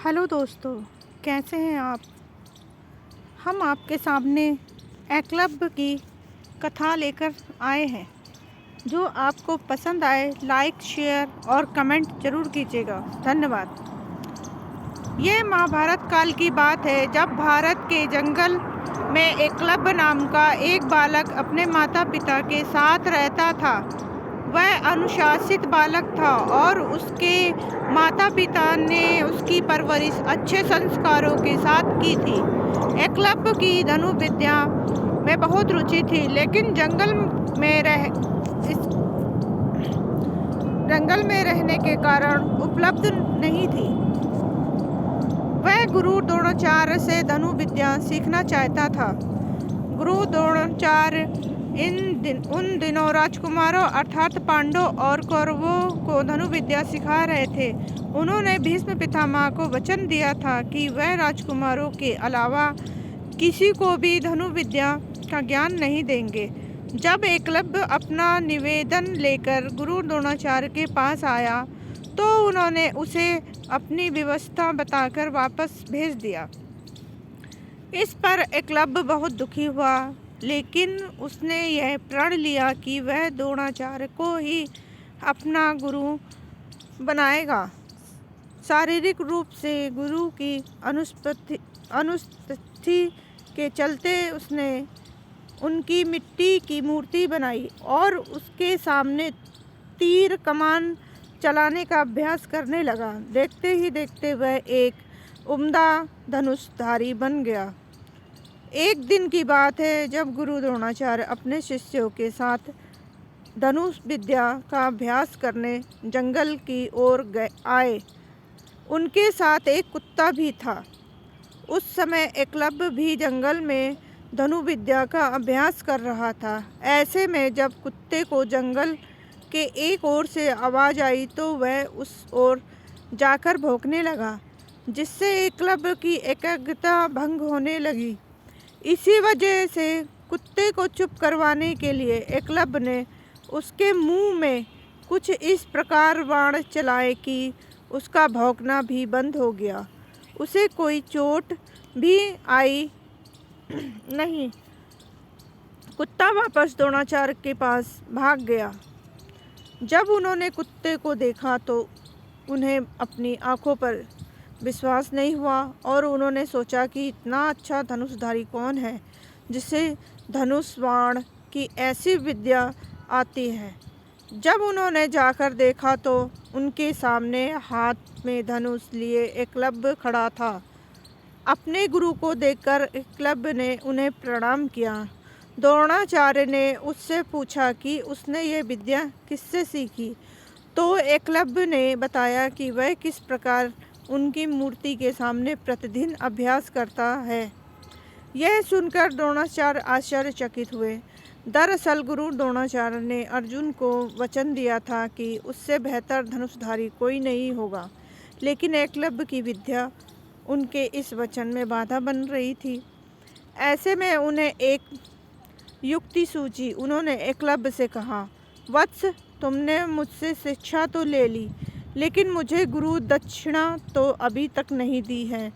Hello दोस्तों, कैसे हैं आप। हम आपके सामने एकलव्य की कथा लेकर आए हैं। जो आपको पसंद आए लाइक शेयर और कमेंट ज़रूर कीजिएगा। धन्यवाद। ये महाभारत काल की बात है, जब भारत के जंगल में एकलव्य नाम का एक बालक अपने माता पिता के साथ रहता था। वह अनुशासित बालक था और उसके माता पिता ने उसकी परवरिश अच्छे संस्कारों के साथ की थी। एकलव्य की धनुर्विद्या में बहुत रुचि थी, लेकिन जंगल में रहने के कारण उपलब्ध नहीं थी। वह गुरु द्रोणाचार्य से धनुर्विद्या सीखना चाहता था। गुरु द्रोणाचार्य उन दिनों राजकुमारों अर्थात पांडवों और कौरवों को धनुर्विद्या सिखा रहे थे। उन्होंने भीष्म पितामह को वचन दिया था कि वह राजकुमारों के अलावा किसी को भी धनुर्विद्या का ज्ञान नहीं देंगे। जब एकलव्य अपना निवेदन लेकर गुरु द्रोणाचार्य के पास आया तो उन्होंने उसे अपनी व्यवस्था बताकर वापस भेज दिया। इस पर एकलव्य बहुत दुखी हुआ, लेकिन उसने यह प्रण लिया कि वह द्रोणाचार्य को ही अपना गुरु बनाएगा। शारीरिक रूप से गुरु की अनुपस्थिति के चलते उसने उनकी मिट्टी की मूर्ति बनाई और उसके सामने तीर कमान चलाने का अभ्यास करने लगा। देखते ही देखते वह एक उम्दा धनुषधारी बन गया। एक दिन की बात है, जब गुरु द्रोणाचार्य अपने शिष्यों के साथ धनुष विद्या का अभ्यास करने जंगल की ओर आए। उनके साथ एक कुत्ता भी था। उस समय एकलव्य भी जंगल में धनुर्विद्या का अभ्यास कर रहा था। ऐसे में जब कुत्ते को जंगल के एक ओर से आवाज़ आई तो वह उस ओर जाकर भौंकने लगा, जिससे एकलव्य की एकाग्रता भंग होने लगी। इसी वजह से कुत्ते को चुप करवाने के लिए एकलव्य ने उसके मुंह में कुछ इस प्रकार बाण चलाए कि उसका भौंकना भी बंद हो गया। उसे कोई चोट भी आई नहीं। कुत्ता वापस द्रोणाचार्य के पास भाग गया। जब उन्होंने कुत्ते को देखा तो उन्हें अपनी आंखों पर विश्वास नहीं हुआ और उन्होंने सोचा कि इतना अच्छा धनुषधारी कौन है जिसे धनुष बाण की ऐसी विद्या आती है। जब उन्होंने जाकर देखा तो उनके सामने हाथ में धनुष लिए एकलव्य खड़ा था। अपने गुरु को देखकर एकलव्य ने उन्हें प्रणाम किया। द्रोणाचार्य ने उससे पूछा कि उसने ये विद्या किससे सीखी, तो एकलव्य ने बताया कि वह किस प्रकार उनकी मूर्ति के सामने प्रतिदिन अभ्यास करता है। यह सुनकर द्रोणाचार्य आश्चर्यचकित हुए। दरअसल गुरु द्रोणाचार्य ने अर्जुन को वचन दिया था कि उससे बेहतर धनुषधारी कोई नहीं होगा, लेकिन एकलव्य की विद्या उनके इस वचन में बाधा बन रही थी। ऐसे में उन्हें एक युक्ति सूझी। उन्होंने एकलव्य से कहा, वत्स, तुमने मुझसे शिक्षा तो ले ली, लेकिन मुझे गुरु दक्षिणा तो अभी तक नहीं दी है।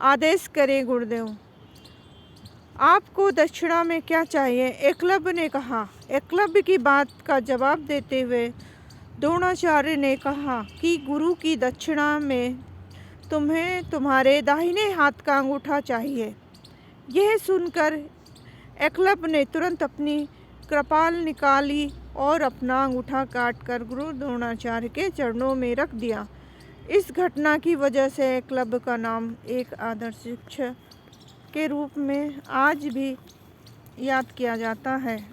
आदेश करें गुरुदेव, आपको दक्षिणा में क्या चाहिए। एकलव्य ने कहा। एकलव्य की बात का जवाब देते हुए द्रोणाचार्य ने कहा कि गुरु की दक्षिणा में तुम्हें तुम्हारे दाहिने हाथ का अंगूठा चाहिए। यह सुनकर एकलव्य ने तुरंत अपनी कृपाल निकाली और अपना अंगूठा काटकर गुरु द्रोणाचार्य के चरणों में रख दिया। इस घटना की वजह से एकलव्य का नाम एक आदर्श शिक्षक के रूप में आज भी याद किया जाता है।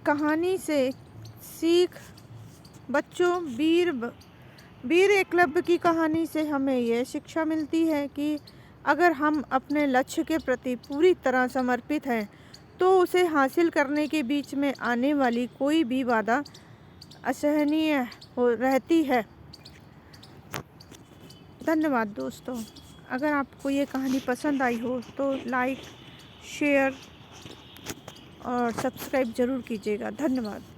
कहानी से सीख बच्चों, वीर एकलव्य की कहानी से हमें यह शिक्षा मिलती है कि अगर हम अपने लक्ष्य के प्रति पूरी तरह समर्पित हैं तो उसे हासिल करने के बीच में आने वाली कोई भी बाधा असहनीय रहती है। धन्यवाद दोस्तों। अगर आपको ये कहानी पसंद आई हो तो लाइक शेयर और सब्सक्राइब ज़रूर कीजिएगा। धन्यवाद।